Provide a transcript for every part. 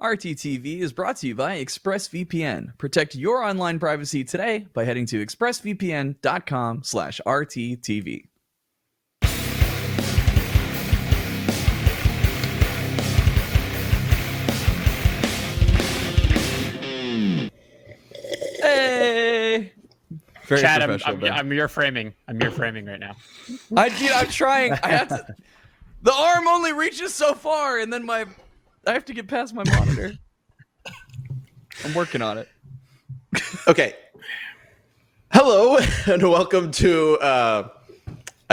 RTTV is brought to you by ExpressVPN. Protect your online privacy today by heading to expressvpn.com/RTTV. Hey! Very Chad, professional, I'm your framing. I'm your framing right now. I'm trying. I have to. The arm only reaches so far, and then I have to get past my monitor. I'm working on it. Okay. Hello, and welcome to, I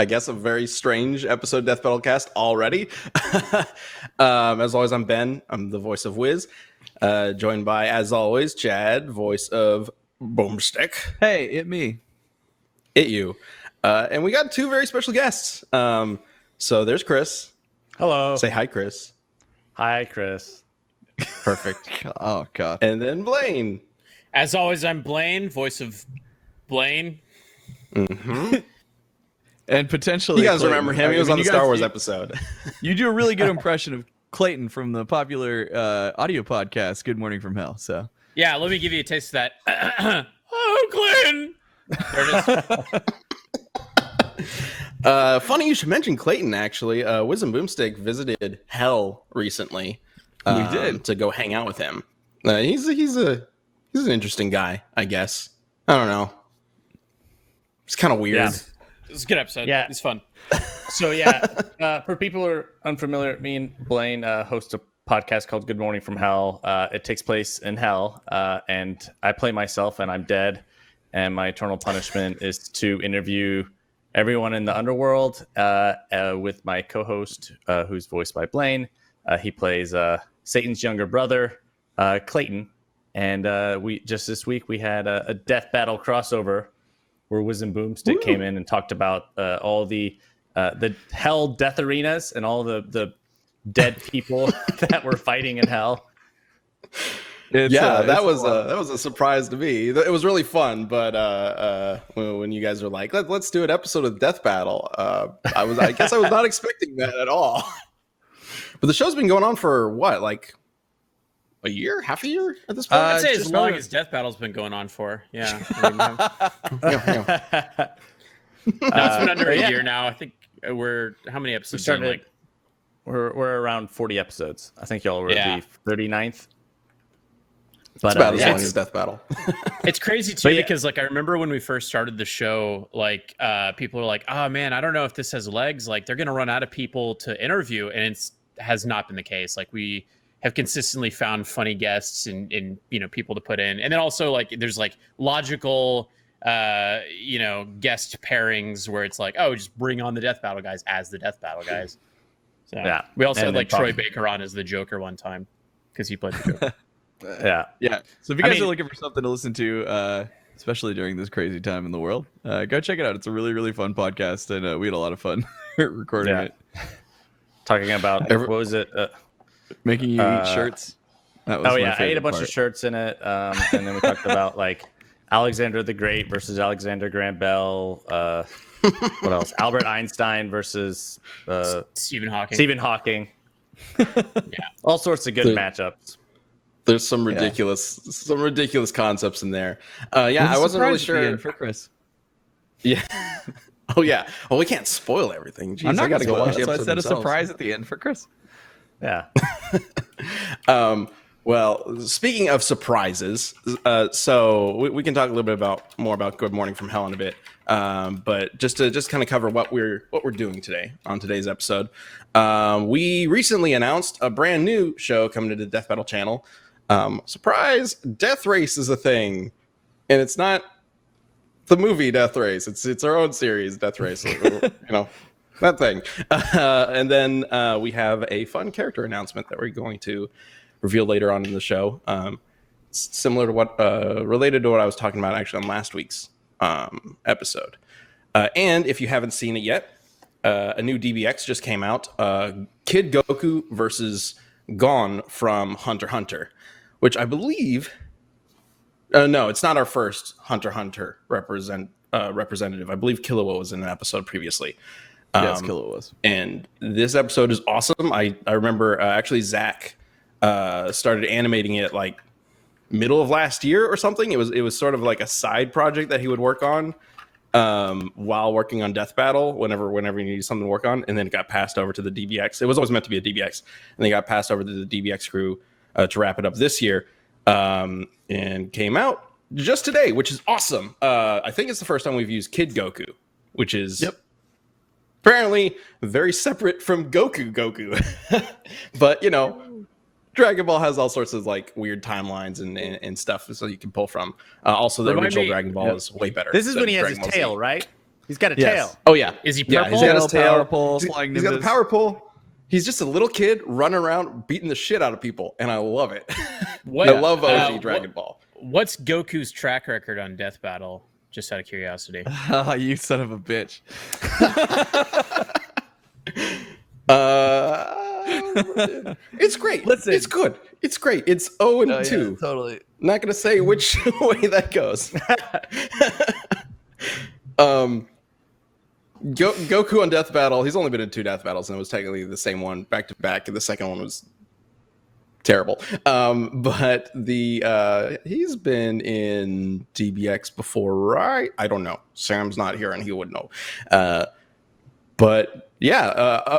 guess, a very strange episode of Death Battle Cast already. As always, I'm Ben. I'm the voice of Wiz. Joined by, as always, Chad, voice of Boomstick. Hey, it me. It you. And we got two very special guests. So there's Chris. Hello. Say hi, Chris. Hi, Chris. Perfect. Oh, God. And then Blaine. As always, I'm Blaine, voice of Blaine. Mm-hmm. And potentially, You guys Clayton. remember him? He was on the you Star guys- Wars episode. You do a really good impression of Clayton from the popular audio podcast, Good Morning from Hell. So Yeah, let me give you a taste of that. Oh, Glenn. There it is. Funny you should mention Clayton, actually. Wiz and Boomstick visited Hell recently. We did. To go hang out with him. He's an interesting guy, I guess. I don't know. It's kind of weird. Yeah. It was a good episode. Yeah. It's fun. So yeah, for people who are unfamiliar, me and Blaine host a podcast called Good Morning from Hell. It takes place in hell, and I play myself, and I'm dead. And my eternal punishment is to interview everyone in the underworld with my co-host, who's voiced by Blaine. He plays Satan's younger brother, Clayton. And we just this week we had a death battle crossover where Wiz and Boomstick came in and talked about all the hell death arenas and all the dead people that were fighting in hell. That was a surprise to me. It was really fun, but when you guys were like, let's do an episode of Death Battle, I guess I was not expecting that at all. But the show's been going on for what, like a year, half a year at this point? I'd say as just long about- as Death Battle's been going on for. Yeah. I mean, no, it's been under a year now. I think we're how many episodes? started- in, like We're around 40 episodes. I think y'all were Yeah. the 39th. It's But about as yeah, long as Death Battle. It's crazy too But yeah. because like I remember when we first started the show, like people were like, "Oh man, I don't know if this has legs. Like they're gonna run out of people to interview," and it has not been the case. Like we have consistently found funny guests and people to put in, and then also like there's like logical guest pairings where it's like, oh, just bring on the Death Battle guys as the Death Battle guys. So Yeah. we also And had then like Troy talk- Baker on as the Joker one time because he played the Joker. yeah. Yeah. So if you I guys mean- are looking for something to listen to, especially during this crazy time in the world, go check it out. It's a really, really fun podcast, and we had a lot of fun recording Yeah. it. Talking about what was it? Making you eat shirts. That was Oh my yeah, I ate a favorite bunch part. of shirts in it, and then we talked about like Alexander the Great versus Alexander Graham Bell. What else? Albert Einstein versus Stephen Hawking. Stephen Hawking. Yeah. All sorts of good Dude. matchups. There's some ridiculous concepts in there. I wasn't really sure. for Chris. Yeah. Oh yeah. Well, we can't spoil everything. Jeez, I'm not I gotta going to go watch That's the why I episode said a themselves. surprise at the end for Chris. Yeah. Well, speaking of surprises, so we can talk a little bit more about Good Morning from Hell in a bit. But just to kind of cover what we're doing today on today's episode, we recently announced a brand new show coming to the Death Battle channel. Surprise! Death Race is a thing, and it's not the movie Death Race. It's our own series, Death Race. That thing. And then we have a fun character announcement that we're going to reveal later on in the show. Similar to what related to what I was talking about actually on last week's episode. And if you haven't seen it yet, a new DBX just came out. Kid Goku versus Gon from Hunter x Hunter, which I believe. No, it's not our first Hunter x Hunter representative. I believe Killua was in an episode previously. Yes, Killua was. And this episode is awesome. I remember actually Zach started animating it like middle of last year or something. It was sort of like a side project that he would work on while working on Death Battle whenever he needed something to work on, and then it got passed over to the DBX. It was always meant to be a DBX, and they got passed over to the DBX crew to wrap it up this year, and came out just today, which is awesome. I think it's the first time we've used Kid Goku, which is apparently very separate from Goku. But, you know, Dragon Ball has all sorts of like weird timelines and stuff so you can pull from. Also, the original Dragon Ball is way better. This is when he has his tail, right? He's got a tail. Oh, yeah. Is he purple? He's got his tail. Power pole, flying He's got the nimbus. power pole. He's just a little kid running around beating the shit out of people, and I love it. What, I love OG Dragon Ball. What's Goku's track record on Death Battle? Just out of curiosity. You son of a bitch. It's great. Listen. It's good. It's great. It's 0-2. Yeah, totally. Not gonna say which way that goes. Goku on Death Battle. He's only been in 2 Death Battles, and it was technically the same one back to back. And the second one was terrible. But he's been in DBX before, right? I don't know. Sam's not here, and he would know. But yeah,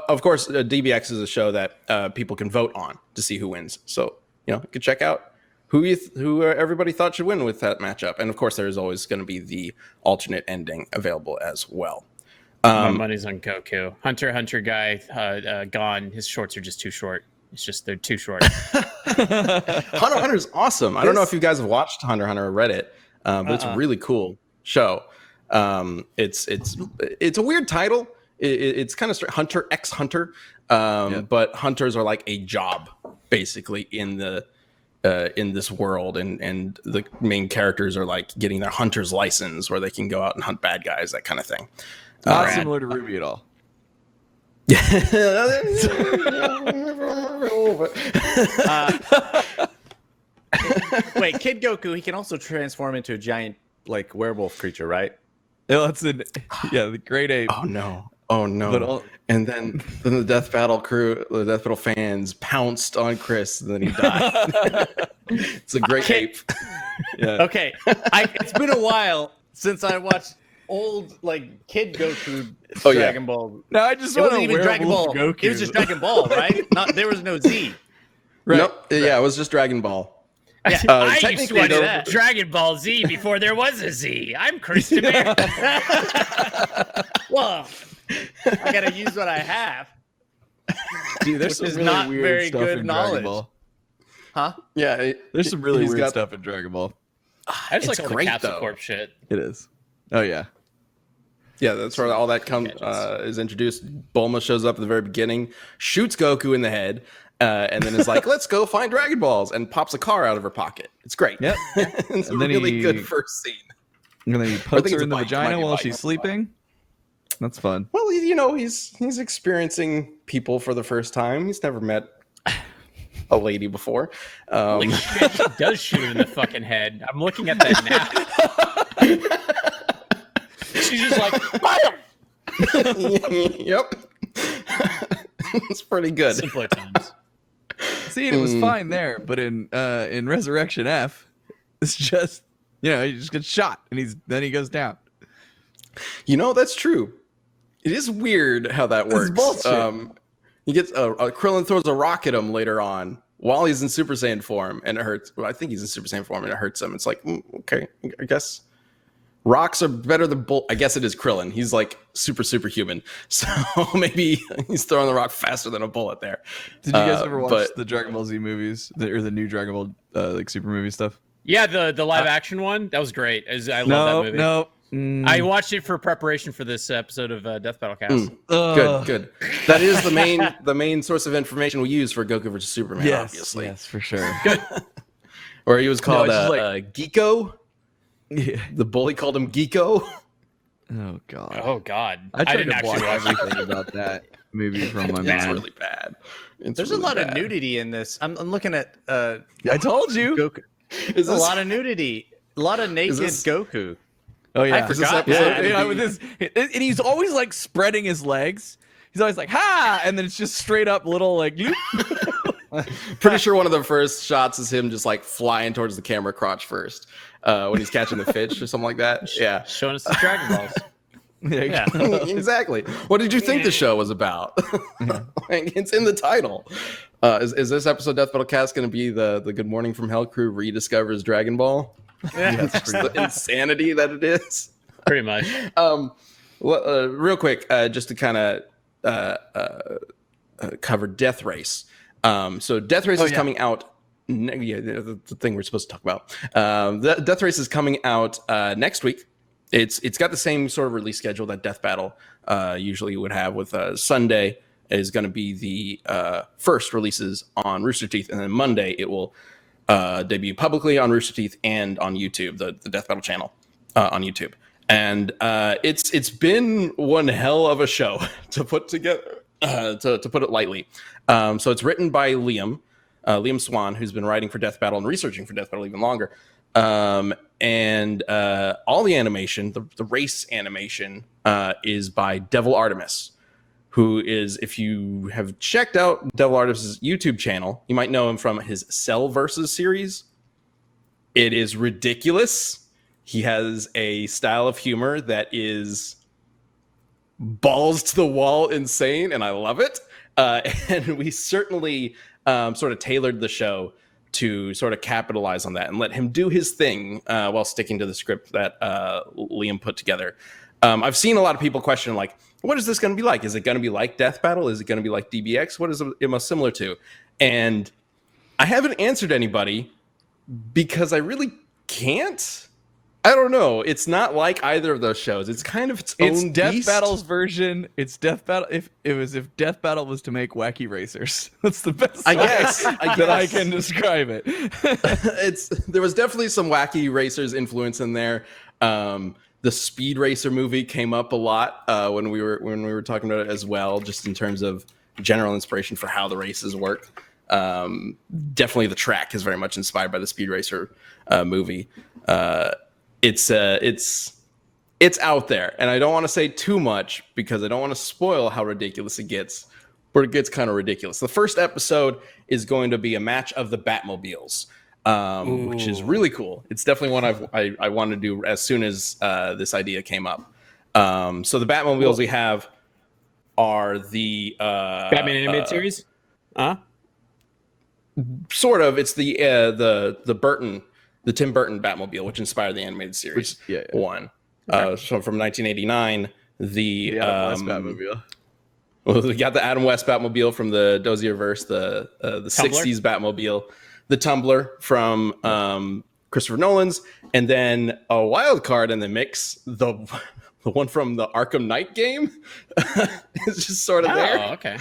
of course, DBX is a show that people can vote on to see who wins. So you can check out who everybody thought should win with that matchup. And of course, there is always going to be the alternate ending available as well. My money's on Goku. Hunter x Hunter guy gone. His shorts are just too short. It's just they're too short. Hunter x Hunter is awesome. I don't know if you guys have watched Hunter x Hunter or read it, but it's a really cool show. It's a weird title. It's kind of Hunter x Hunter, but hunters are like a job basically in this world, and the main characters are like getting their hunter's license where they can go out and hunt bad guys, that kind of thing. Not similar to Ruby at all. Wait, Kid Goku, he can also transform into a giant like werewolf creature, right? That's the great ape. Oh no. And then the Death Battle crew, the Death Battle fans pounced on Chris, and then he died. It's a great ape. Yeah. Okay, it's been a while since I watched old like Kid Goku Dragon Ball. No, I just It want wasn't to even Dragon Ball. Goku. It was just Dragon Ball, right? There was no Z. Right. Nope. Yeah, it was just Dragon Ball. Yeah, I used to technically, watch though- Dragon Ball Z before there was a Z. I'm Christopher. well, I gotta use what I have. Dude, there's Which some is really not weird very stuff good in knowledge. Dragon Ball. Huh? Yeah, There's some really he's weird got- stuff in Dragon Ball. I just It's like all the great, Capsule though. Corp shit. It is. Oh yeah. Yeah, that's where all that comes is introduced. Bulma shows up at the very beginning, shoots Goku in the head, and then is like, "Let's go find Dragon Balls," and pops a car out of her pocket. It's great. Yep. It's And a then really he- good first scene. And then he think puts it's her a in the bike. It might vagina be a while bike. she's sleeping. That's fun. Well, he's experiencing people for the first time. He's never met a lady before. Holy shit, she does shoot him in the fucking head. I'm looking at that now. She's just like, bam! Yep. It's pretty good. Simpler times. See, it was fine there, but in Resurrection F, it's just he just gets shot and then he goes down. That's true. It is weird how that This is works. bullshit. He gets Krillin throws a rock at him later on while he's in Super Saiyan form, and it hurts. Well, I think he's in Super Saiyan form, and it hurts him. It's like, okay, I guess rocks are better than bull. I guess it is Krillin. He's like superhuman, so maybe he's throwing the rock faster than a bullet there. Did you guys ever watch but- the Dragon Ball Z movies or the new Dragon Ball like super movie stuff? Yeah, the live action one, that was great. I love that movie. No. I watched it for preparation for this episode of Death Battle Cast. Good. That is the main source of information we use for Goku vs Superman. Yes, Obviously, yes, for sure. or he was called it's just like- Geeko. Yeah. The bully called him Geeko. Oh god. Oh God, I tried didn't to block actually watch it. everything about that movie from my It's mind. really bad. There's a lot of nudity in this. I'm looking at I told you. Goku. Is There's a lot of nudity. A lot of naked this- Goku. Oh yeah. I forgot Is this that. episode- With this, and he's always like spreading his legs. He's always like ha, and then it's just straight up little like. Pretty sure one of the first shots is him just like flying towards the camera crotch first when he's catching the fish or something like that. Yeah, Showing us the Dragon Balls. Yeah. exactly. What did you think the show was about? Like, it's in the title. Is this episode Death Battle Cast going to be the Good Morning from Hell crew rediscovers Dragon Ball? That's the insanity that it is. Pretty much. Real quick, just to kind of cover Death Race. So Death Race is coming out. The thing we're supposed to talk about. The Death Race is coming out next week. It's got the same sort of release schedule that Death Battle usually would have, with Sunday is going to be the first releases on Rooster Teeth, and then Monday it will debut publicly on Rooster Teeth and on YouTube, the Death Battle channel on YouTube. And it's been one hell of a show to put together, to put it lightly. So it's written by Liam Swan, who's been writing for Death Battle and researching for Death Battle even longer. And all the animation, the race animation, is by Devil Artemis, who is, if you have checked out Devil Artemis's YouTube channel, you might know him from his Cell Versus series. It is ridiculous. He has a style of humor that is balls to the wall insane, and I love it. And we certainly sort of tailored the show to sort of capitalize on that and let him do his thing while sticking to the script that Liam put together. I've seen a lot of people question, like, what is this going to be like? Is it going to be like Death Battle? Is it going to be like DBX? What is it most similar to? And I haven't answered anybody because I really can't. I don't know. It's not like either of those shows. It's kind of its own Death beast. Battle's version. It's Death Battle. If Death Battle was to make Wacky Racers, that's the best. I guess that I can describe it. There was definitely some Wacky Racers influence in there. The Speed Racer movie came up a lot when we were talking about it as well, just in terms of general inspiration for how the races work. Definitely the track is very much inspired by the Speed Racer movie. It's out there, and I don't want to say too much because I don't want to spoil how ridiculous it gets, but it gets kind of ridiculous. The first episode is going to be a match of the Batmobiles, which is really cool. It's definitely one I wanted to do as soon as this idea came up. So the Batmobiles we have are the Batman animated series? Sort of. It's the Burton. The Tim Burton Batmobile, which inspired the animated series, one. Okay. So from 1989, the Adam West Batmobile. Well, we got the Adam West Batmobile from the Dozierverse, the 60s Batmobile, the Tumbler from Christopher Nolan's, and then a wild card in the mix, the one from the Arkham Knight game is just sort of there. Okay.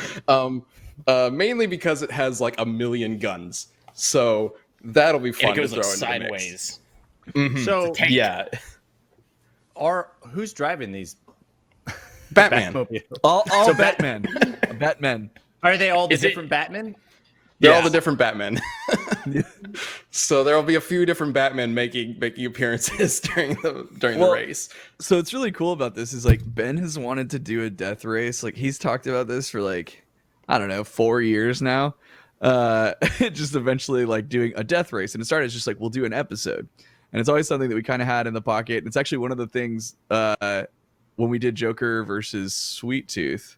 Mainly because it has like a million guns. So that'll be fun. And it goes to throw like into the mix. sideways. Mm-hmm. So yeah, who's driving these? Batman. All Batman. Batman. Are they all the different Batmen? They're all the different Batmen. So there will be a few different Batmen making appearances during the race. So what's really cool about this is, like, Ben has wanted to do a death race. Like, he's talked about this for, like, I don't know, 4 years now. Just eventually, like, doing a death race, and it started as just like, we'll do an episode, and it's always something that we kind of had in the pocket. It's actually one of the things when we did Joker versus Sweet Tooth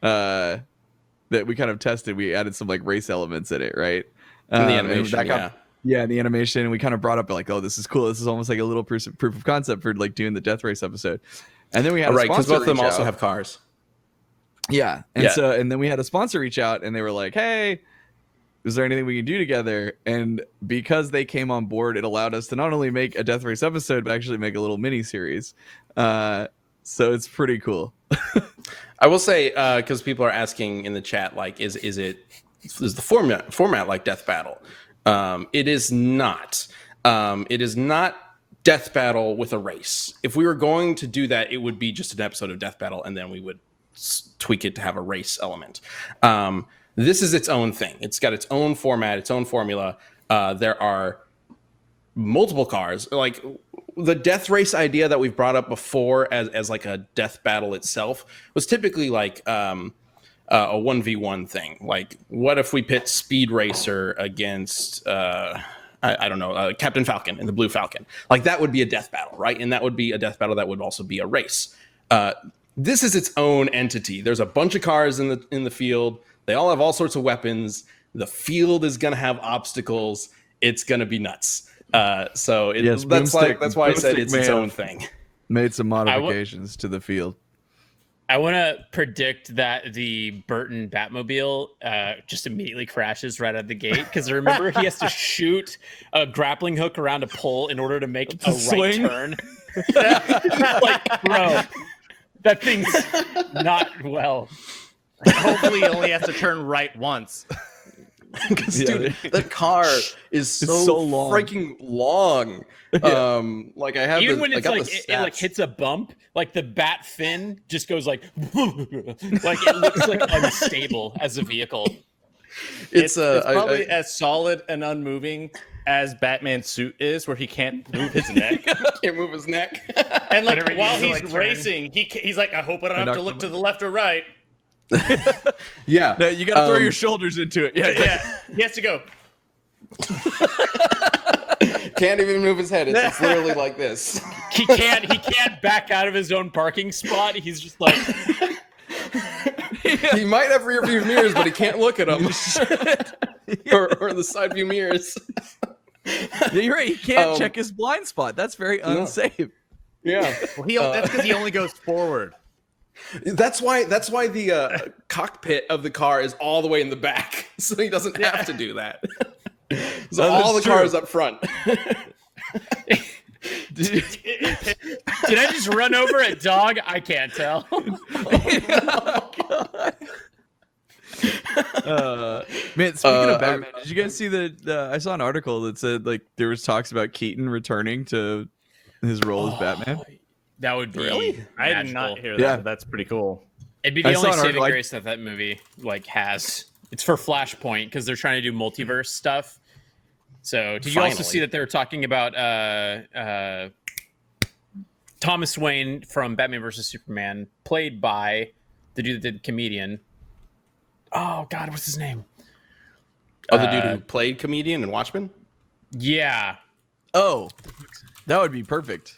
that we kind of tested. We added some like race elements in it, right? In the animation, in the animation, we kind of brought up like, oh, this is cool. This is almost like a little proof of concept for like doing the death race episode. And then we had because both of them also have cars. Yeah, and then we had a sponsor reach out, and they were like, hey, is there anything we can do together? And because they came on board, it allowed us to not only make a Death Race episode, but actually make a little mini series. So it's pretty cool. I will say, because people are asking in the chat, like, is the format like Death Battle? It is not. It is not Death Battle with a race. If we were going to do that, it would be just an episode of Death Battle, and then we would tweak it to have a race element. This is its own thing. It's got its own format, its own formula. There are multiple cars. Like, the death race idea that we've brought up before as like a death battle itself was typically like a 1v1 thing. Like, what if we pit Speed Racer against I don't know, Captain Falcon and the Blue Falcon? Like, that would be a death battle, right? And that would be a death battle that would also be a race. This is its own entity. There's a bunch of cars in the field. They all have all sorts of weapons. The field is going to have obstacles. It's going to be nuts. That's why I said it's its own thing. Made some modifications to the field. I want to predict that the Burton Batmobile just immediately crashes right out of the gate, because remember he has to shoot a grappling hook around a pole in order to make a right turn. Like, bro, that thing's not well. Hopefully, he only has to turn right once. Dude, the car is so long. Freaking long. Like, I have even when it's like it like hits a bump, like the bat fin just goes like like it looks like unstable as a vehicle. It's probably as solid and unmoving as Batman's suit is, where he can't move his neck. Can't move his neck. And like while he's racing, he's like, I hope I don't have to look to the left or right. Yeah, no, you gotta throw your shoulders into it. Yeah, he has to go. Can't even move his head. It's literally like this. He can't back out of his own parking spot. He's just like he might have rear view mirrors, but he can't look at them. or the side view mirrors. Yeah, you're right. He can't check his blind spot. That's very unsafe. Yeah, well, that's because he only goes forward. That's why the cockpit of the car is all the way in the back, so he doesn't have to do that. So all the cars up front. Did I just run over a dog? I can't tell. Oh, God. Man, speaking of Batman, did you guys see the I saw an article that said like there was talks about Keaton returning to his role as Batman? That would be really. I did not hear that. Yeah. But that's pretty cool. It'd be the only saving grace that movie like has. It's for Flashpoint because they're trying to do multiverse stuff. So did you also see that they were talking about Thomas Wayne from Batman vs Superman, played by the dude that did Comedian? Oh God, what's his name? Oh, the dude who played Comedian in Watchmen? Yeah. Oh, that would be perfect.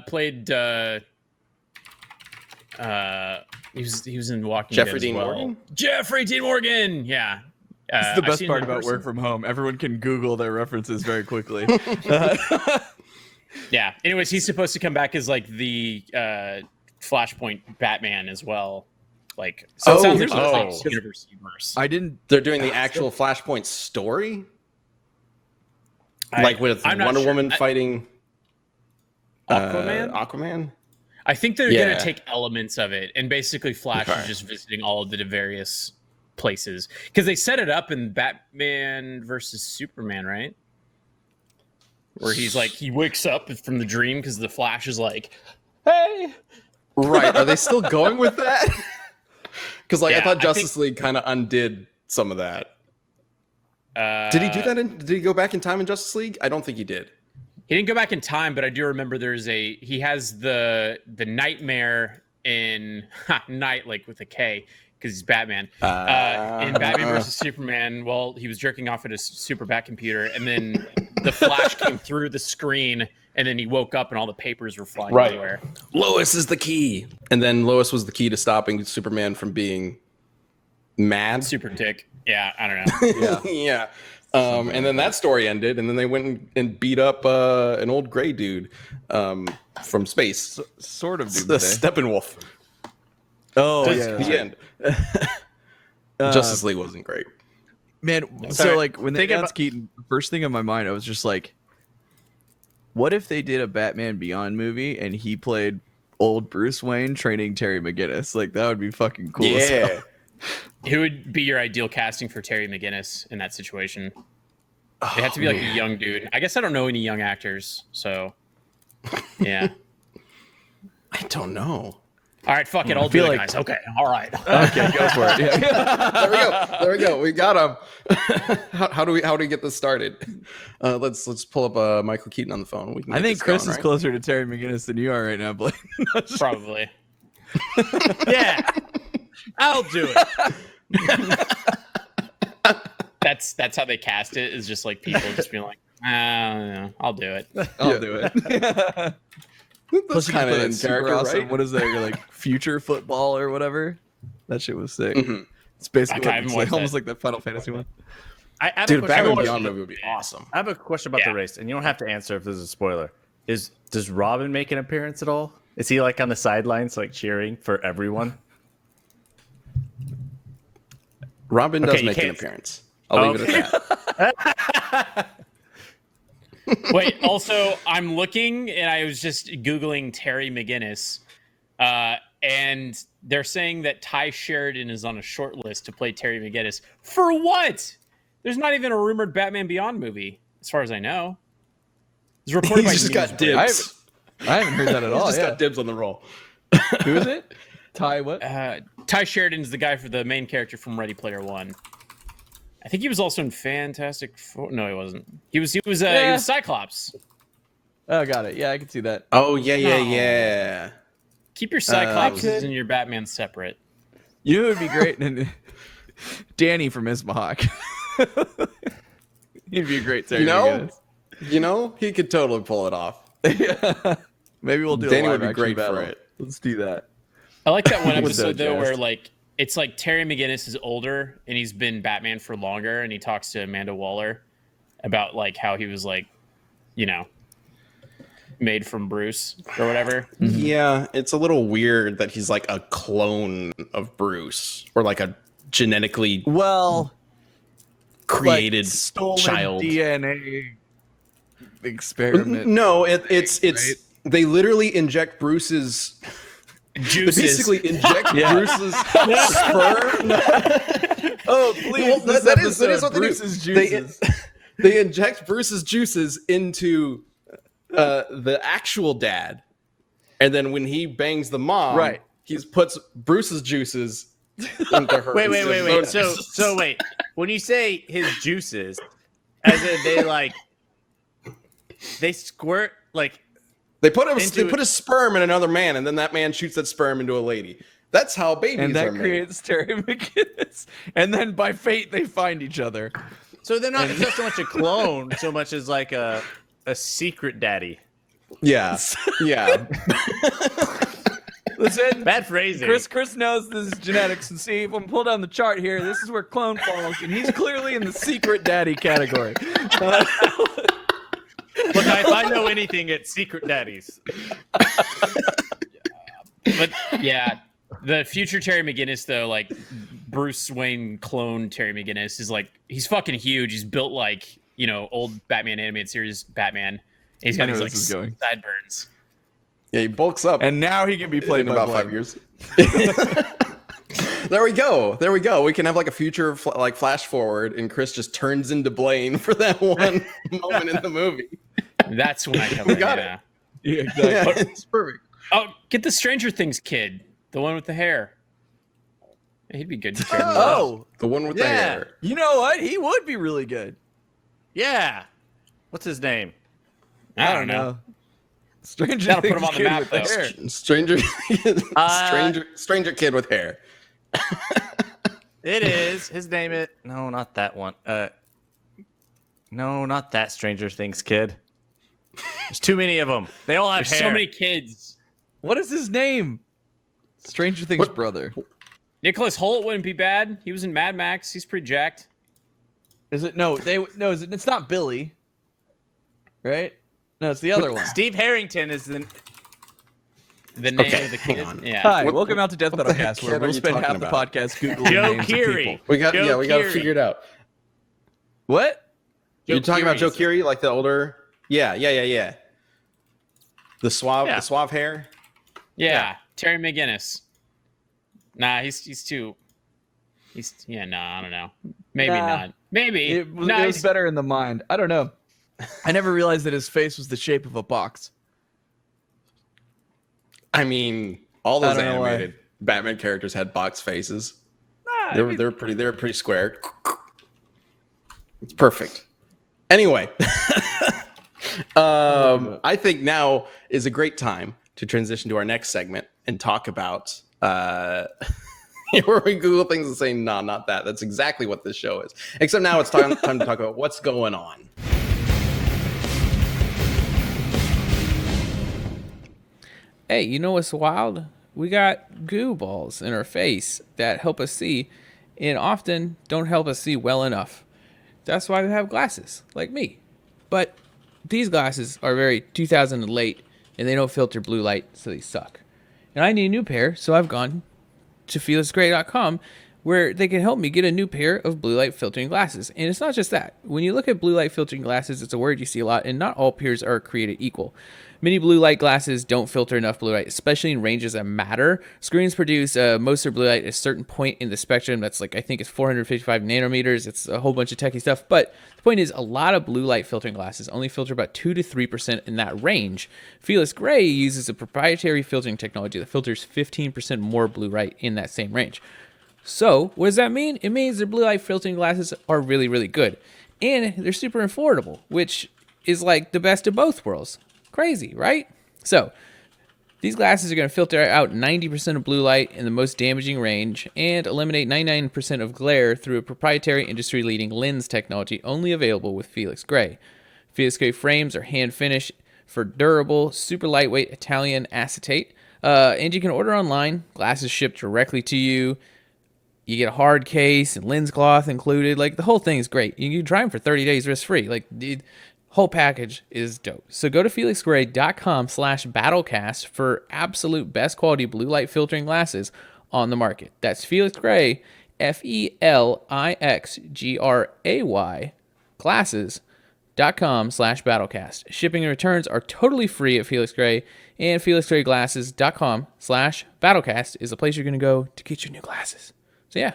Played he was in Walking Jeffrey Dead as Dean well. Morgan? Jeffrey Dean Morgan, yeah. This is the best part about work from home. Everyone can Google their references very quickly. Yeah. Anyways, he's supposed to come back as like the Flashpoint Batman as well. Like, so it sounds like universe. They're doing the actual Flashpoint story, like with Wonder Woman fighting Aquaman. I think they're going to take elements of it, and basically Flash is just visiting all of the various places, because they set it up in Batman versus Superman, right? Where he's like, he wakes up from the dream because the Flash is like, hey. Right. Are they still going with that? Because I thought Justice League kind of undid some of that. Did he do that? Did he go back in time in Justice League? I don't think he did. He didn't go back in time, but I do remember he has the nightmare in night, like with a K, because he's Batman. In Batman versus Superman, well, he was jerking off at his super bat computer, and then the Flash came through the screen, and then he woke up and all the papers were flying everywhere. Lois is the key. And then Lois was the key to stopping Superman from being mad. Super dick. Yeah, I don't know. Yeah. And then that story ended, and then they went and beat up an old gray dude from space. Sort of the Steppenwolf. Oh, the end. Justice League wasn't great. Man, so like when they announced Keaton, the first thing in my mind, I was just like, what if they did a Batman Beyond movie and he played old Bruce Wayne training Terry McGinnis? Like, that would be fucking cool. Yeah. Who would be your ideal casting for Terry McGinnis in that situation? It had to be like a young dude. I guess I don't know any young actors, so yeah. I don't know. All right, fuck it. I'll do it, guys. Okay, all right. Okay, go for it. Yeah. There we go. We got him. How do we get this started? Let's pull up Michael Keaton on the phone. We can I think Chris is closer to Terry McGinnis than you are right now, Blake. Probably. Yeah. I'll do it. That's how they cast it. Is just like people just being like, no, I'll do it. I'll do it. That's kind of in super character, awesome. right? What is that? You're like future football or whatever. That shit was sick. Mhm. It's basically I haven't it's watched almost that. like the Final Fantasy one. I have Dude, a Batman question. Beyond movie would be awesome. I have a question about the race, and you don't have to answer if this is a spoiler. Does Robin make an appearance at all? Is he like on the sidelines, like cheering for everyone? Robin Okay, does you make an can't- appearance. I'll leave it at that. Wait, also, I'm looking and I was just Googling Terry McGinnis, and they're saying that Ty Sheridan is on a short list to play Terry McGinnis. For what? There's not even a rumored Batman Beyond movie, as far as I know. It's reported by He's just got Newsweek. dibs. I haven't heard that at He's all. just Yeah. got dibs on the role. Who is it? Ty what? Ty Sheridan's the guy for the main character from Ready Player One. I think he was also in Fantastic Four. No, he wasn't. He was Cyclops. Oh, got it. Yeah, I can see that. Oh yeah, No. yeah. Keep your Cyclops could- and your Batman separate. You know, it would be great. And Danny from Ismahawk. He'd be a great Terry You know, he could totally pull it off. McGinnis. Maybe we'll do Danny a would live be action great for battle. it. Let's do that. I like that one With episode the though, where jest. like it's like Terry McGinnis is older and he's been Batman for longer, and he talks to Amanda Waller about like how he was like, you know, made from Bruce or whatever. Yeah, it's a little weird that he's like a clone of Bruce or like a genetically Well, created like, stolen child. DNA experiment. No, it's right? they literally inject Bruce's. They Juices. basically inject Yeah. Bruce's sperm. Oh, please! Well, this that is episode, what Bruce's they do. juices. They inject Bruce's juices into the actual dad, and then when he bangs the mom, Right. he puts Bruce's juices into her. Wait. So wait. When you say his juices, as in they squirt like. They put Into a sperm in another man, and then that man shoots that sperm into a lady. That's how babies And are that made. creates Terry McGinnis. And then by fate, they find each other. So they're not just so much a clone, so much as like a secret daddy. Yeah, yeah. Listen, Bad phrasing. Chris knows this is genetics, and see, if I'm pull down the chart here, this is where clone falls, and he's clearly in the secret daddy category. Look, if I know anything, it's secret daddies. But yeah, the future Terry McGinnis though, like Bruce Wayne clone Terry McGinnis is like he's fucking huge. He's built like, you know, old Batman animated series Batman. And he's got I know these where like this is going. sideburns. Yeah, he bulks up And now he can be played in by about Blake. 5 years. There we go. We can have like a future like flash forward, and Chris just turns into Blaine for that one moment in the movie. That's when I come We in, got yeah. Yeah, exactly. Yeah, it's perfect. Oh, get the Stranger Things kid, the one with the hair. Yeah, he'd be good to Terry McGinnis. Oh, The one with the Yeah. hair. you know what? He would be really good. Yeah. What's his name? I don't know. Stranger That'll put Things him on the kid map, with the though. hair. Stranger kid with hair. It is. His name is no, not that one. No, not that Stranger Things kid. There's too many of them. They all have There's hair. so many kids. What is his name? Stranger Things What? brother. Nicholas Holt wouldn't be bad. He was in Mad Max. He's pretty jacked. Is it no? It's not Billy, right? No, it's the other one. Steve Harrington is the. The name Okay, of the hang kid. on. Yeah. Hi, What- welcome out to Death what Metal the heck Cast, where kid are we'll you spend half talking the about? podcast googling Joe names of Keery. people. We got Joe we got to Keery. figure it out. What? You're talking about Joe Keery. Keery, like the older? Yeah. The suave hair. Yeah. Terry McGinnis. Nah, he's too. Nah, I don't know. Maybe Nah. not. Maybe. It was, No, it was better in the mind. I don't know. I never realized that his face was the shape of a box. I mean, all I those don't know why. animated Batman characters had box faces. Nah, They were pretty square. It's perfect. Anyway, I think now is a great time to transition to our next segment and talk about Where we Google things and say, nah, not that. That's exactly what this show is. Except now it's time to talk about what's going on. Hey, you know what's wild? We got goo balls in our face that help us see and often don't help us see well enough. That's why we have glasses, like me. But these glasses are very 2000 and late, and they don't filter blue light, so they suck. And I need a new pair, so I've gone to felixgray.com, where they can help me get a new pair of blue light filtering glasses. And it's not just that. When you look at blue light filtering glasses, it's a word you see a lot, and not all pairs are created equal. Many blue light glasses don't filter enough blue light, especially in ranges that matter. Screens produce most of their blue light at a certain point in the spectrum. That's like, I think it's 455 nanometers. It's a whole bunch of techie stuff. But the point is, a lot of blue light filtering glasses only filter about 2 to 3% in that range. Felix Gray uses a proprietary filtering technology that filters 15% more blue light in that same range. So, what does that mean? It means their blue light filtering glasses are really, really good. And they're super affordable, which is like the best of both worlds. Crazy, right? So, these glasses are going to filter out 90% of blue light in the most damaging range and eliminate 99% of glare through a proprietary industry-leading lens technology only available with Felix Gray. Felix Gray frames are hand-finished for durable, super lightweight Italian acetate. And you can order online. Glasses shipped directly to you. You get a hard case and lens cloth included. Like, the whole thing is great. You can try them for 30 days risk-free. Like, the whole package is dope. So go to felixgray.com/battlecast for absolute best quality blue light filtering glasses on the market. That's Felix Gray, FELIXGRAY, glasses.com/battlecast. Shipping and returns are totally free at Felix Gray, and felixgrayglasses.com/battlecast is the place you're going to go to get your new glasses. So yeah,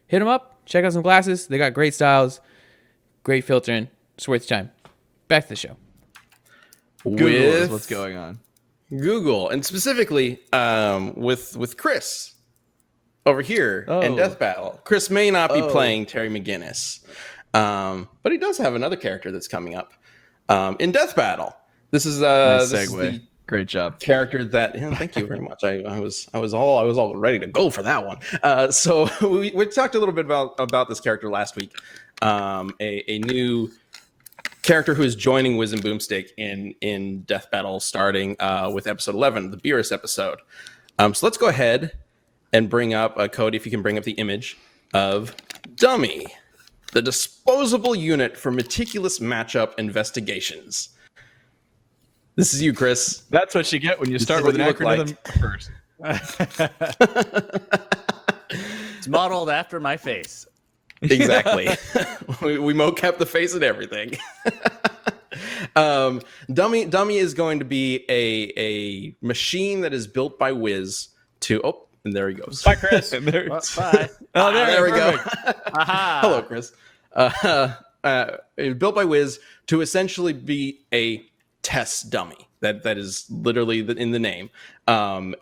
hit them up, check out some glasses. They got great styles, great filtering. It's worth your time. Back to the show. Google is With what's going on. Google, and specifically with Chris over here in Oh. Death Battle. Chris may not be playing Terry McGinnis, but he does have another character that's coming up in Death Battle. This is Nice this is segue. the Great job. character that thank you very much. I was all ready to go for that one. So we talked a little bit about this character last week. A new character who is joining Wiz and Boomstick in Death Battle, starting with episode 11, the Beerus episode. So let's go ahead and bring up Cody, if you can bring up the image of Dummy, the disposable unit for meticulous matchup investigations. This is you, Chris. That's what you get when you start is with an what you look acronym first. It's modeled after my face. Exactly. we mocap the face and everything. Dummy is going to be a machine that is built by Wiz to and there he goes. Bye, Chris. And there, Bye. oh, There we go. Aha. Hello, Chris. Built by Wiz to essentially be a test dummy. That is literally in the name. To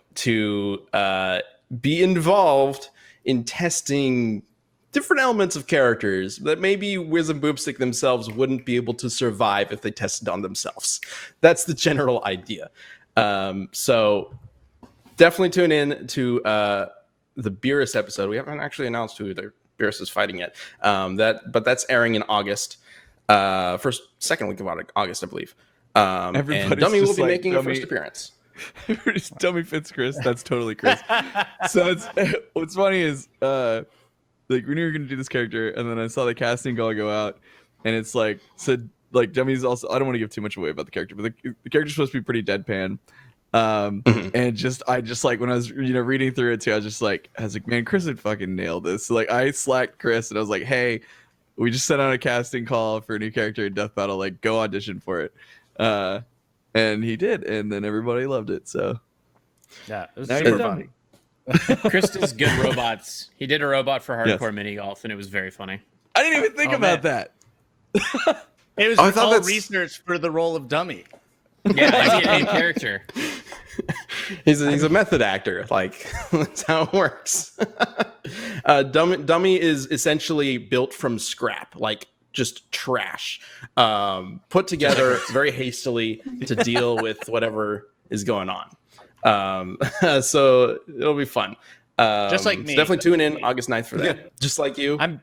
be involved in testing different elements of characters that maybe Wiz and Boomstick themselves wouldn't be able to survive if they tested on themselves. That's the general idea. So definitely tune in to the Beerus episode. We haven't actually announced who the Beerus is fighting yet. But that's airing in August. Second week of August, I believe. And Everybody's Dummy will just be like, making Dummy. a first appearance. Dummy fits Chris. That's totally Chris. So what's funny is like we knew we were gonna do this character, and then I saw the casting call go out, and it's like said like Dummy's also. I don't want to give too much away about the character, but the character's supposed to be pretty deadpan. And I just like when I was reading through it too, I was like, man, Chris would fucking nail this. So, like I slacked Chris and I was like, hey, we just sent out a casting call for a new character in Death Battle, like go audition for it. And he did, and then everybody loved it. So Yeah, it was Now super you're funny. Chris does good robots. He did a robot for Yes. hardcore mini golf, and it was very funny. I didn't even think Oh, about man. that. It was Oh, I thought all that's- research for the role of Dummy. Yeah, that'd be a new character. He's a method actor. Like that's how it works. Dummy is essentially built from scrap, like just trash, put together very hastily to deal with whatever is going on. So it'll be fun. Just like so me. definitely tune in August 9th for that. Just like you. I'm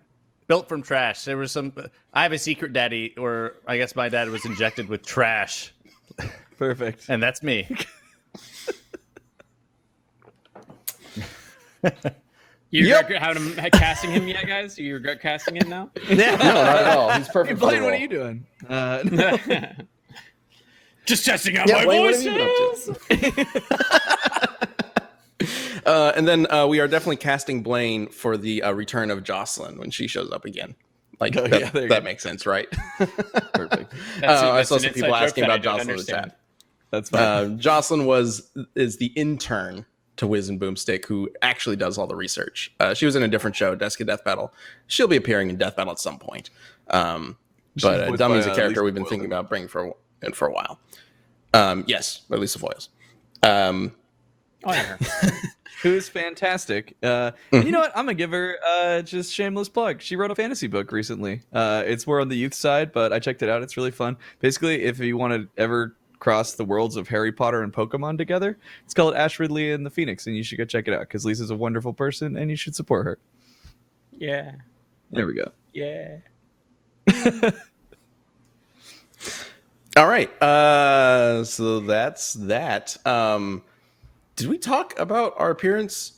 built from trash. There was some. I have a secret daddy, or I guess my dad was injected with trash, Perfect. and that's me. You Yep. regret casting him yet, guys? Do you regret casting him now? No, not at all. He's Hey, perfect. for the Blaine, what are role. you doing? Just testing out Yeah, my Blaine, what voice. have you been up to? And then we are definitely casting Blaine for the return of Joseline when she shows up again. Like Oh, that, yeah, there you that go. makes sense, right? Perfect. I That's saw an some inside people joke asking that I about don't Joseline in the understand. chat. That's fine. Joseline is the intern to Wiz and Boomstick, who actually does all the research. She was in a different show, Desk of Death Battle. She'll be appearing in Death Battle at some point. But voiced Dummy's by, a character Lisa we've been Boyle. thinking about bringing for a while. Yes, by Lisa Foyles. Oh, yeah. Who's fantastic. And you know what? I'm gonna give her just shameless plug. She wrote a fantasy book recently. It's more on the youth side, but I checked it out. It's really fun. Basically, if you want to ever cross the worlds of Harry Potter and Pokemon together, it's called Ash Ridley and the Phoenix, and you should go check it out because Lisa's a wonderful person, and you should support her. Yeah. There we go. Yeah. All right. So that's that. Did we talk about our appearance?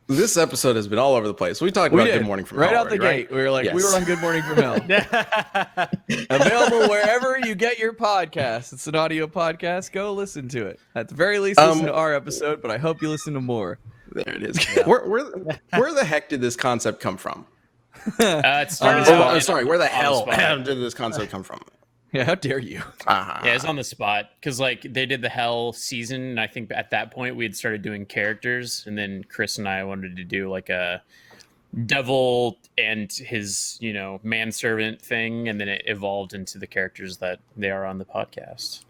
This episode has been all over the place. We talked about Good Morning from right Hell out the already, gate. We were like, Yes. we were on Good Morning from Hell. Available wherever you get your podcasts. It's an audio podcast. Go listen to it. At the very least, listen to our episode, but I hope you listen to more. There it is. Where the heck did this concept come from? It started Oh, out- I'm sorry. Where the on hell spot. did this concept come from? Yeah, how dare you? Yeah, it's on the spot because like they did the Hell season, and I think at that point we had started doing characters, and then Chris and I wanted to do like a devil and his manservant thing, and then it evolved into the characters that they are on the podcast.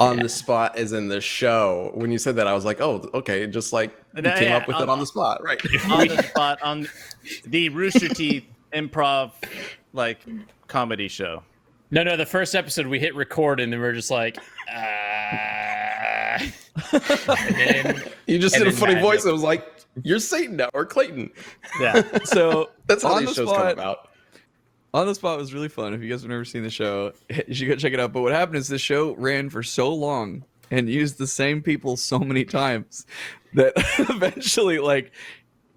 On the spot as in the show. When you said that, I was like, oh, okay. Just like you came up with it on the spot. Right. On the spot, on the Rooster Teeth improv comedy show. No, the first episode we hit record, and then we're just like, and then, You just And did a then funny magic. voice. It was like, you're Satan now, or Clayton. Yeah. So That's how on these the shows come spot, about. On the Spot was really fun. If you guys have never seen the show, you should go check it out. But what happened is the show ran for so long and used the same people so many times that eventually,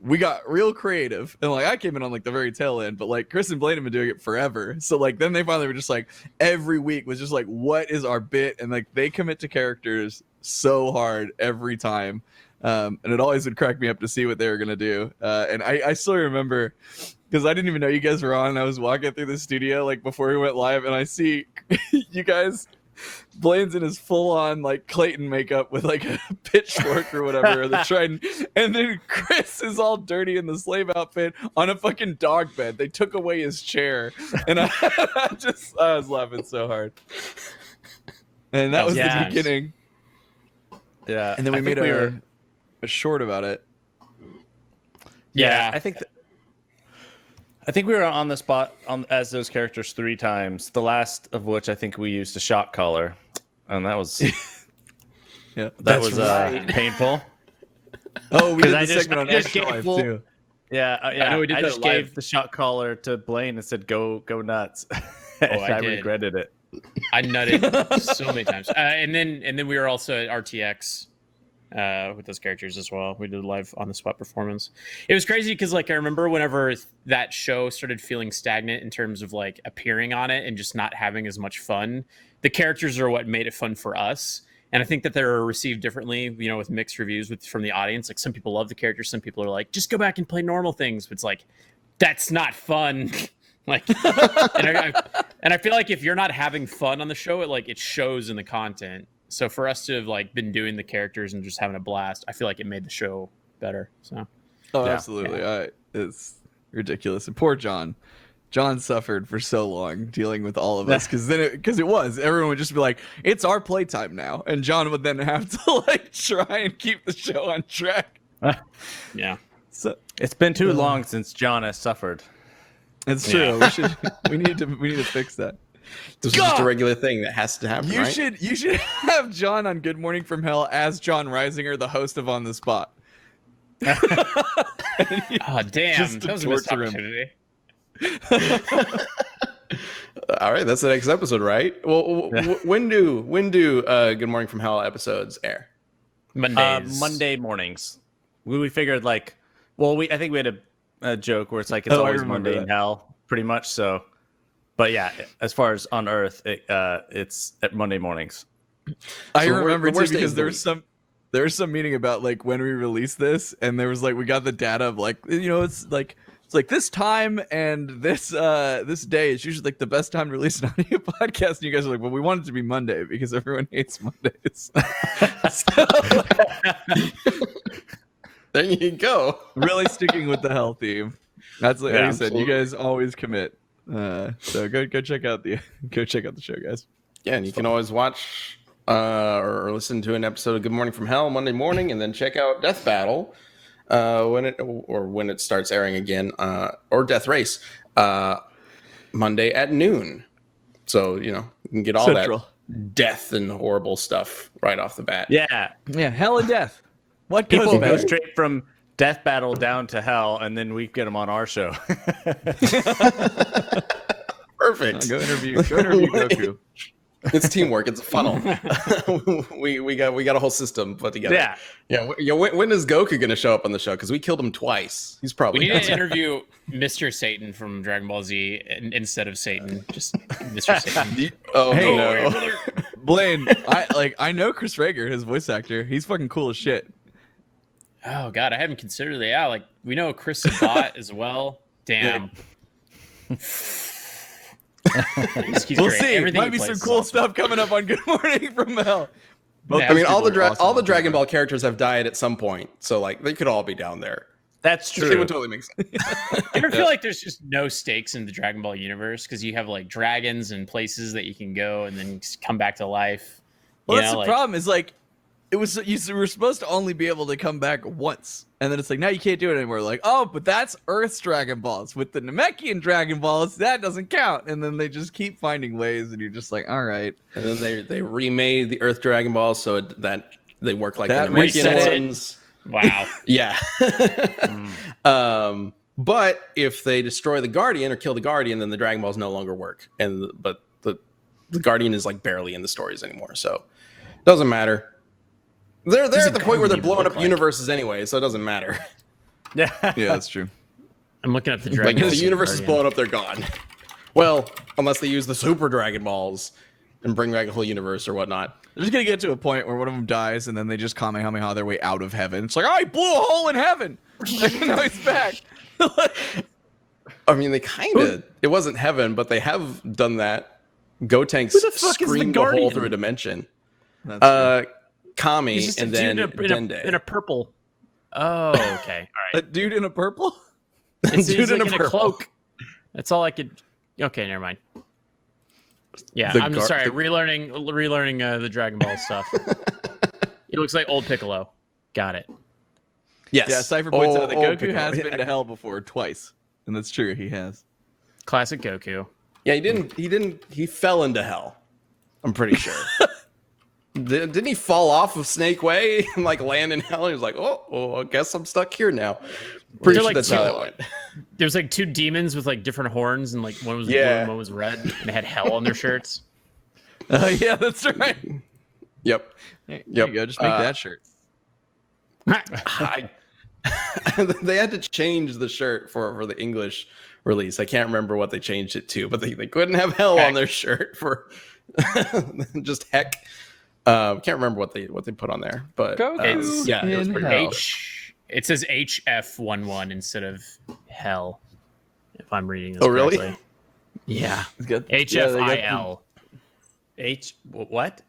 we got real creative. And I came in on the very tail end, but Chris and Blaine have been doing it forever. So then they finally were just every week was just what is our bit? And they commit to characters so hard every time. And it always would crack me up to see what they were gonna do. And I still remember because I didn't even know you guys were on. And I was walking through the studio before we went live, and I see you guys. Blaine's in his full-on Clayton makeup with a pitchfork or whatever, or the trident, and then Chris is all dirty in the slave outfit on a fucking dog bed. They took away his chair, and I was laughing so hard. And that was the Yeah. beginning. Yeah. And then we I made think a short about it. yeah, I think we were on the spot as those characters 3 times. The last of which I think we used a shot collar, and that was Yeah, that was painful. Oh, we did I the just- segment on I just Extra gave Life full- too. Yeah, I know we did I that just live. gave the shot collar to Blaine and said, "Go nuts," and I I did. regretted it. I nutted so many times. And then we were also at RTX with those characters as well. We did a live on the spot performance. It was crazy because I remember whenever that show started feeling stagnant in terms of appearing on it and just not having as much fun. The characters are what made it fun for us. And I think that they're received differently, with mixed reviews from the audience. Some people love the characters. Some people are like, just go back and play normal things. But it's that's not fun. And I feel like if you're not having fun on the show, it shows in the content. So for us to have been doing the characters and just having a blast, I feel like it made the show better. So Oh, Yeah. absolutely. It's ridiculous. And poor John. John suffered for so long dealing with all of us because everyone would just be like, "It's our playtime now," and John would then have to try and keep the show on track. yeah, So It's been too long since John has suffered. it's true. We need to fix that. This is just a regular thing that has to happen, You right? should have John on Good Morning from Hell as John Reisinger, the host of On the Spot. Oh, damn. Just to That was a missed torture him. opportunity. All right, that's the next episode, right? Well, when do Good Morning from Hell episodes air? Mondays. Monday mornings. We figured I think we had a joke where it's like it's Oh, I always remember Monday in hell, pretty much. So, but yeah, as far as on Earth, it's at Monday mornings. I So remember the worst too day because of there the was some meeting about like when we released this, and there was like we got the data of like it's like this time and this day is usually like the best time to release an audio podcast, and you guys are like, well, we want it to be Monday because everyone hates Mondays. There you go. Really sticking with the hell theme. That's like, Yeah, like I said, absolutely. you guys always commit. So go check out the show, guys. Yeah, and you can always watch or listen to an episode of Good Morning from Hell Monday morning, and then check out Death Battle when it starts airing again, or Death Race Monday at noon. So you can get all Central. that death and horrible stuff right off the bat. Yeah, Yeah, hell and death. What goes people go better? straight from death battle down to hell, and then we get them on our show. Perfect. Go interview Goku. It's teamwork. It's a funnel. we got a whole system put together. Yeah. When is Goku going to show up on the show? Because we killed him twice. He's We probably need to interview Mr. Satan from Dragon Ball Z instead of Satan. Just Mr. Satan. Oh Hey, no. Blaine, I know Chris Rager, his voice actor. He's fucking cool as shit. Oh, God. I haven't considered that. Yeah, like, we know Chris Sabat as well. Damn. He's We'll great. see. Everything Might he be plays some is cool awesome. stuff coming up on Good Morning from Hell. Both Yeah. I mean, those all the people are awesome. Dragon Ball characters have died at some point, so like they could all be down there. That's It true. would totally make sense. You ever feel like there's just no stakes in the Dragon Ball universe because you have like dragons and places that you can go and then just come back to life? Well, You that's know, the problem. Is like you were supposed to only be able to come back once, and then it's like now you can't do it anymore. Like, oh, but that's Earth's Dragon Balls. With the Namekian Dragon Balls, that doesn't count. And then they just keep finding ways, and you're just like, all right. And then they remade the Earth Dragon Balls so that they work like That the reset Namekian it. ones. Wow. Yeah. But if they destroy the Guardian or kill the Guardian, then the Dragon Balls no longer work. But the Guardian is like barely in the stories anymore, so doesn't matter. They're at the point where they're Guardian blowing look up like? universes anyway, so it doesn't matter. Yeah. Yeah, that's true. I'm looking up the Like Dragon if Ball the Z universe is Guardian. blowing up, they're gone. Well, unless they use the Super Dragon Balls and bring back a whole universe or whatnot. They're just gonna get to a point where one of them dies, and then they just Kamehameha their way out of heaven. It's like, oh, he blew a hole in heaven. Now he's back. I mean, they kind of. It wasn't heaven, but they have done that. Gotenks Who the fuck is the screamed a hole Guardian? through a dimension. That's Kami, He's just and a then dude Dende. in a purple. Oh, okay. All a right. dude in a purple. It's, Dude he's in like a in a purple. cloak. That's all I could. Okay, never mind. Yeah, The I'm gar- sorry. the- Relearning the Dragon Ball stuff. He looks like old Piccolo. Got it. Yes. Yeah, Cypher points out that Goku Piccolo. has been to hell before twice, and that's true. He has. Classic Goku. Yeah, he didn't. He fell into hell. I'm pretty sure. Didn't he fall off of Snake Way and like land in hell? He was like, oh, I guess I'm stuck here now. Pretty They're sure like that's how that went. There's like two demons with like different horns, and like one was blue Yeah. and one was red, and they had hell on their shirts. Yeah, that's right. Yep. There Yep. you go. Just make that shirt. I, they had to change the shirt for the English release. I can't remember what they changed it to, but they couldn't have hell Heck. on their shirt for just heck. Can't remember what they put on there, but Goku yeah, it was in pretty hell. It says HF11 instead of hell. If I'm reading this Oh, really? correctly. Yeah. It's good. Yeah, they got HFIL. What?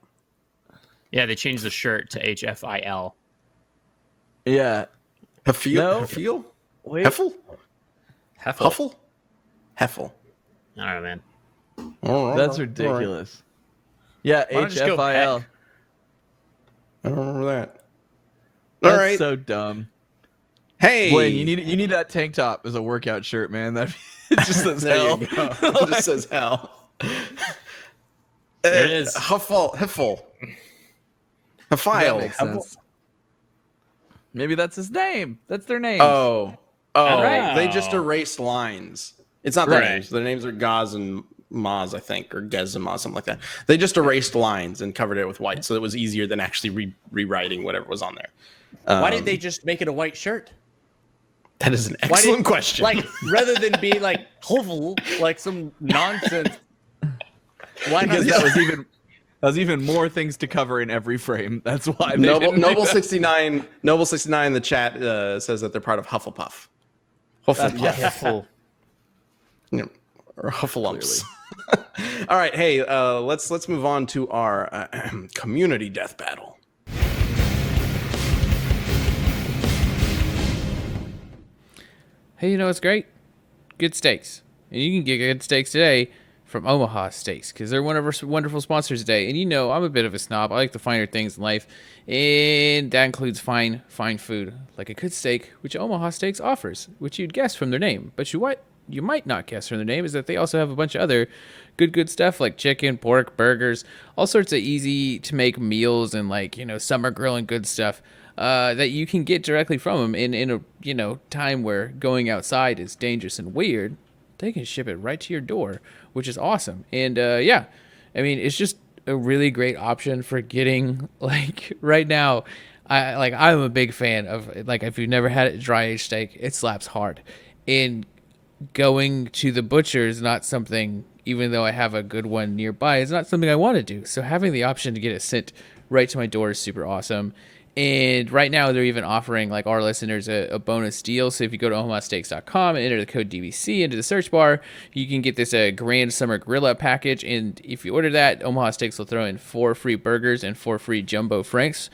Yeah, they changed the shirt to HFIL. Yeah. Hefil? No. Hefil? Wait. Heffel? Huffle? Heffel. I don't know, man. That's ridiculous. Yeah, Why not just go HFIL. heck? I don't remember that. That's All right. so dumb. Hey. Blaine, you need that tank top as a workout shirt, man. That it just says There hell. you go. It just says hell. There it is. Heffel. That Heffile. makes sense. Maybe that's his name. That's their name. Oh, Right. they just erased lines. It's not their Right. names. Their names are Gaz and Maz, I think, or Gez and Maz, something like that. They just erased lines and covered it with white, so it was easier than actually rewriting whatever was on there. Why did they just make it a white shirt? That is an Why excellent did- question. Like, rather than be like hopeful, like some nonsense. Why not? Because that was even more things to cover in every frame. That's why they Noble didn't do Noble that. 69 Noble 69 in the chat says that they're part of Hufflepuff. Hufflepuff. You know, or Huffalumps. All right, hey, let's move on to our community death battle. Hey, you know what's great? Good steaks. And you can get good steaks today from Omaha Steaks because they're one of our wonderful sponsors today. And you know, I'm a bit of a snob. I like the finer things in life. And that includes fine food, like a good steak, which Omaha Steaks offers, which you'd guess from their name. But what you might not guess from their name is that they also have a bunch of other good stuff like chicken, pork, burgers, all sorts of easy to make meals and like, you know, summer grilling good stuff. That you can get directly from them in a time where going outside is dangerous and weird. They can ship it right to your door, which is awesome. And yeah, I mean, it's just a really great option for getting like right now. I'm a big fan of like if you've never had a dry aged steak, it slaps hard. And going to the butcher is not something, even though I have a good one nearby, it's not something I want to do. So having the option to get it sent right to my door is super awesome. And right now they're even offering like our listeners a bonus deal. So if you go to omahasteaks.com and enter the code DBC into the search bar, you can get this Grand Summer Grill Out package. And if you order that, Omaha Steaks will throw in 4 free burgers and 4 free jumbo franks,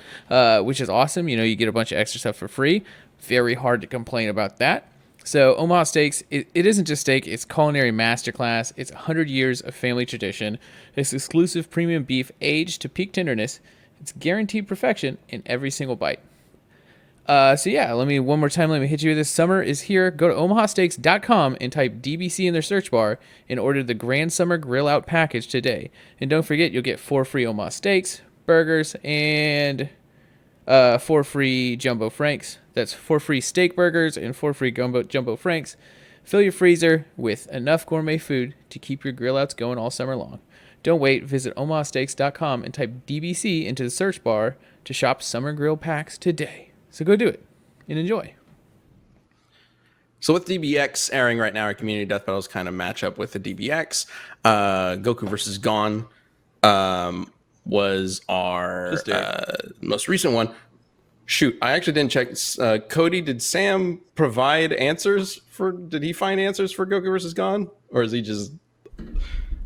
which is awesome. You know, you get a bunch of extra stuff for free. Very hard to complain about that. So Omaha Steaks, it isn't just steak, it's culinary masterclass. It's 100 years of family tradition. It's exclusive premium beef aged to peak tenderness. It's guaranteed perfection in every single bite. So yeah, one more time, let me hit you with this. Summer is here. Go to omahasteaks.com and type DBC in their search bar and order the Grand Summer Grill Out package today. And don't forget, you'll get 4 free Omaha Steaks, burgers, and 4 free jumbo franks. That's 4 free steak burgers and 4 free jumbo franks. Fill your freezer with enough gourmet food to keep your grill outs going all summer long. Don't wait. Visit omahasteaks.com and type DBC into the search bar to shop summer grill packs today. So go do it and enjoy. So with DBX airing right now, our community death battles kind of match up with the DBX. Goku versus Gon was our most recent one. Shoot, I actually didn't check. Cody, did Sam provide answers did he find answers for Goku versus Gon? Or is he just...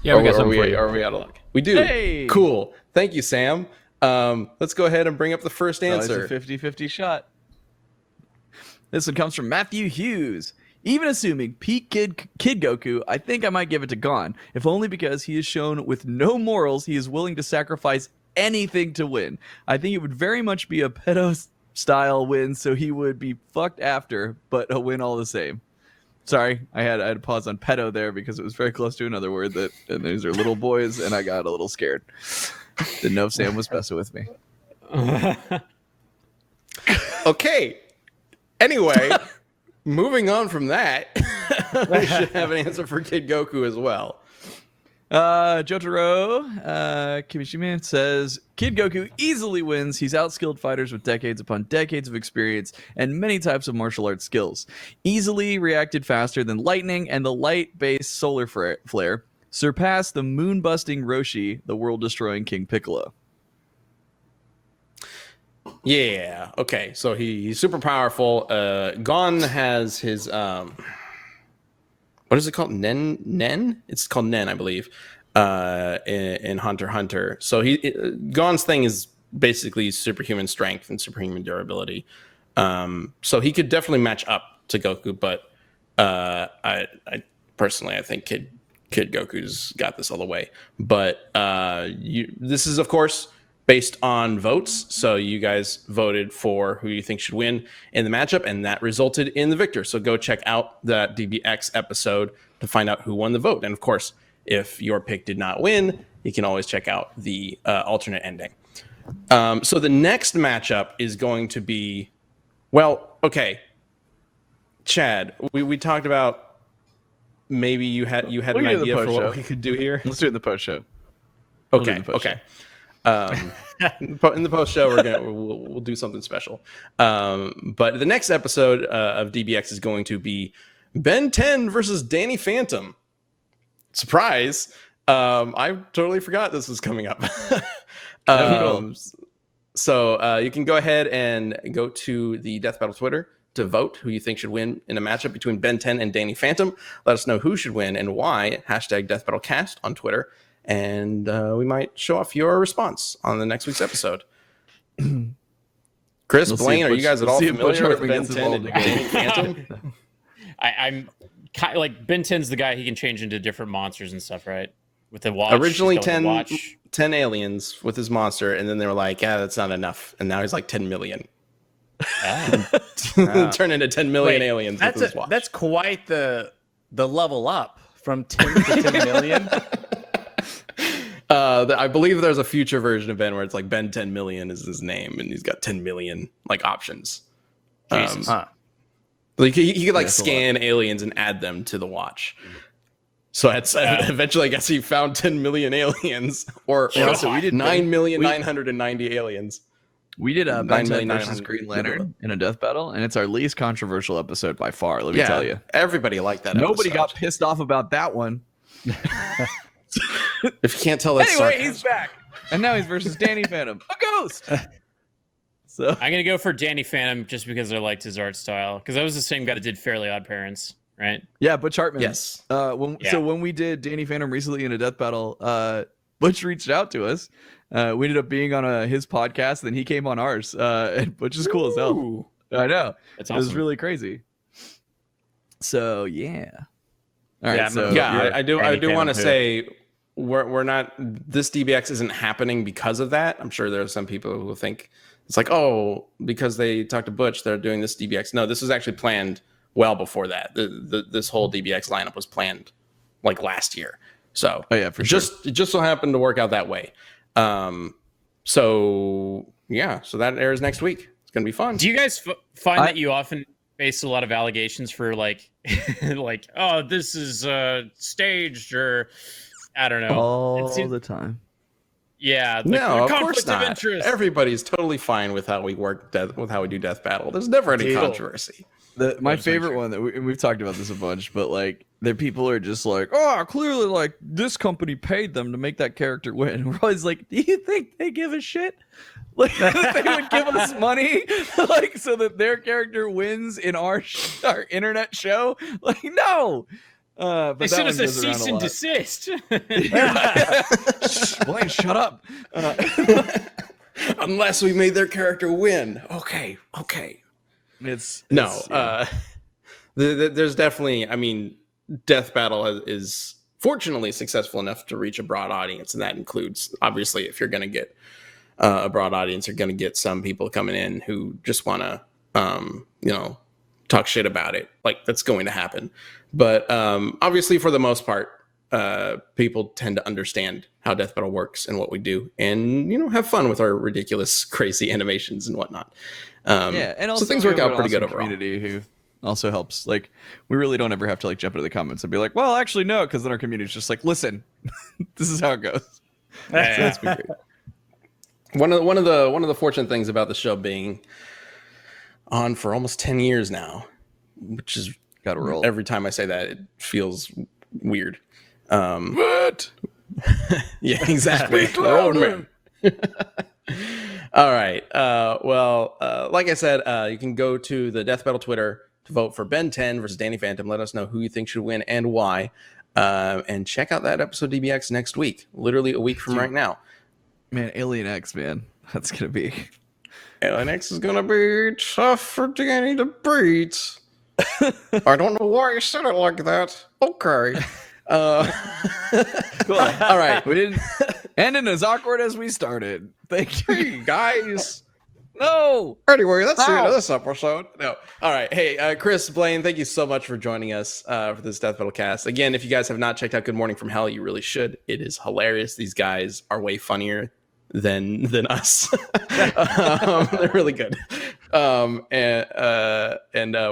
Yeah, we got something for you. Are we out of luck? We do. Hey! Cool. Thank you, Sam. Let's go ahead and bring up the first answer. It's a 50-50 shot. This one comes from Matthew Hughes. Even assuming peak kid Goku, I think I might give it to Gon, if only because he is shown with no morals he is willing to sacrifice anything to win. I think it would very much be a pedo-style win, so he would be fucked after, but a win all the same. Sorry, I had to pause on pedo there because it was very close to another word and these are little boys, and I got a little scared. Didn't know if Sam was messing with me. Okay. Anyway, moving on from that, we should have an answer for Kid Goku as well. Jotaro Kimishima says Kid Goku easily wins. He's outskilled fighters with decades upon decades of experience and many types of martial arts skills. Easily reacted faster than lightning and the light-based solar flare. Surpassed the moon-busting Roshi, the world-destroying King Piccolo. Yeah. Okay. So he's super powerful. Gon has his what is it called? Nen? It's called Nen, I believe. In Hunter x Hunter. So Gon's thing is basically superhuman strength and superhuman durability. So he could definitely match up to Goku, but I personally I think Kid Goku's got this all the way. But this is of course based on votes. So you guys voted for who you think should win in the matchup, and that resulted in the victor. So go check out that DBX episode to find out who won the vote. And of course, if your pick did not win, you can always check out the alternate ending. So the next matchup is going to be Well, okay, Chad, we talked about maybe you had We an can do the idea for post-show. what we could do here. Let's do it in the post show. We'll do Okay, the post-show. okay. In the post show, we'll do something special. But the next episode of DBX is going to be Ben 10 versus Danny Phantom. Surprise! I totally forgot this was coming up. So you can go ahead and go to the Death Battle Twitter to vote who you think should win in a matchup between Ben 10 and Danny Phantom. Let us know who should win and why. #DeathBattleCast on Twitter. And we might show off your response on the next week's episode. Chris, Blaine, are you guys at all familiar with Ben 10 and Danny Phantom? I'm kind of like Ben 10's the guy he can change into different monsters and stuff, right? With the watch. Originally he's got, like, 10 aliens with his monster, and then they were like, yeah, that's not enough. And now he's like 10 million. Turn into 10 million aliens with his watch. That's quite the level up from 10 to 10 million. I believe there's a future version of Ben where it's like Ben 10 million is his name, and he's got 10 million like options. Jesus. Like he could like scan aliens and add them to the watch. So eventually, I guess he found 10 million aliens, or also we did 9,990 aliens. We did a Ben 10 versus 9,900 Green Lantern in a death battle, and it's our least controversial episode by far. Let me tell you, everybody liked that. Nobody episode. got pissed off about that one. If you can't tell, that's Anyway, sarcasm. he's back, and now he's versus Danny Phantom, a ghost. So I'm gonna go for Danny Phantom just because I liked his art style. Because that was the same guy that did Fairly Odd Parents, right? yeah, Butch Hartman. Yes. So when we did Danny Phantom recently in a death battle, Butch reached out to us. We ended up being on his podcast, then he came on ours. And Butch is cool as hell. I know. That's It was awesome. really crazy. So yeah. All right. Yeah, so I do Danny want to Phantom too. say we're not. This DBX isn't happening because of that. I'm sure there are some people who will think it's like, oh, because they talked to Butch, they're doing this DBX. No, this was actually planned well before that. This whole DBX lineup was planned like last year. So yeah, for sure. it just so happened to work out that way. So that airs next week. It's gonna be fun. Do you guys find that you often face a lot of allegations for like, like, oh, this is staged, or I don't know, all the time. yeah, No, of course conflict of not. interest. Everybody's totally fine with how we work with how we do Death Battle. There's never any controversy. My favorite one that we've talked about this a bunch, but like the people are just like, oh, clearly like this company paid them to make that character win. And we're always like, do you think they give a shit? Like that they would give us money, like so that their character wins in our internet show? Like no. But They that sent one us a goes around cease and lot. desist. Shh, Blaine, shut up. Unless we made their character win. Okay. It's There's definitely, I mean, Death Battle is fortunately successful enough to reach a broad audience, and that includes, obviously, if you're going to get a broad audience, you're going to get some people coming in who just want to, talk shit about it. Like, that's going to happen. But obviously, for the most part, people tend to understand how Death Battle works and what we do, and have fun with our ridiculous, crazy animations and whatnot. and also so things work we have out an pretty good awesome overall. Community who also helps. Like we really don't ever have to like jump into the comments and be like, well, actually no, because then our community is just like, listen, this is how it goes. So that's been great. One of the fortunate things about the show being on for almost 10 years now, which is Got to roll. every time I say that it feels weird. What? Yeah, exactly. Speak louder. All right. Like I said, you can go to the Death Battle Twitter to vote for Ben 10 versus Danny Phantom. Let us know who you think should win and why. And check out that episode DBX next week, literally a week from right now. Man, Alien X, man, that's gonna be. Alien X is gonna be tough for Danny to beat. I don't know why you said it like that. Okay. Cool. All right, we didn't ending as awkward as we started. Thank you, guys. No. Anyway, that's the end of this episode. No. All right. Hey, Chris, Blaine, thank you so much for joining us for this Death Battle cast. Again, if you guys have not checked out Good Morning from Hell, you really should. It is hilarious. These guys are way funnier than us. They're really good. And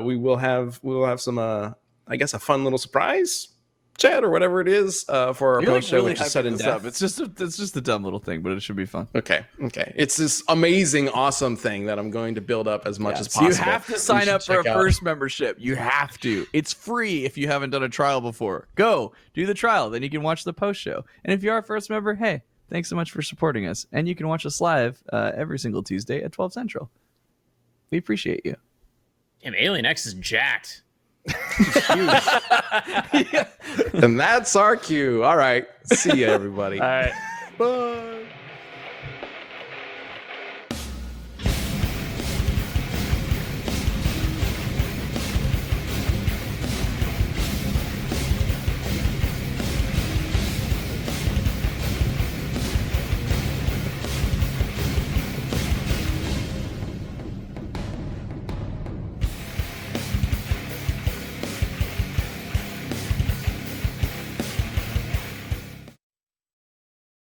we will have some I guess a fun little surprise chat or whatever it is for our You're post show, really which is hyping sudden this death. up. It's just a dumb little thing, but it should be fun. Okay. It's this amazing, awesome thing that I'm going to build up as much as possible. So you have to sign up for a first membership. You have to. It's free if you haven't done a trial before. Go do the trial, then you can watch the post show. And if you are a first member, hey, thanks so much for supporting us. And you can watch us live every single Tuesday at 12 Central. We appreciate you. Damn, Alien X is jacked. And that's our cue. All right. See you, everybody. All right. Bye.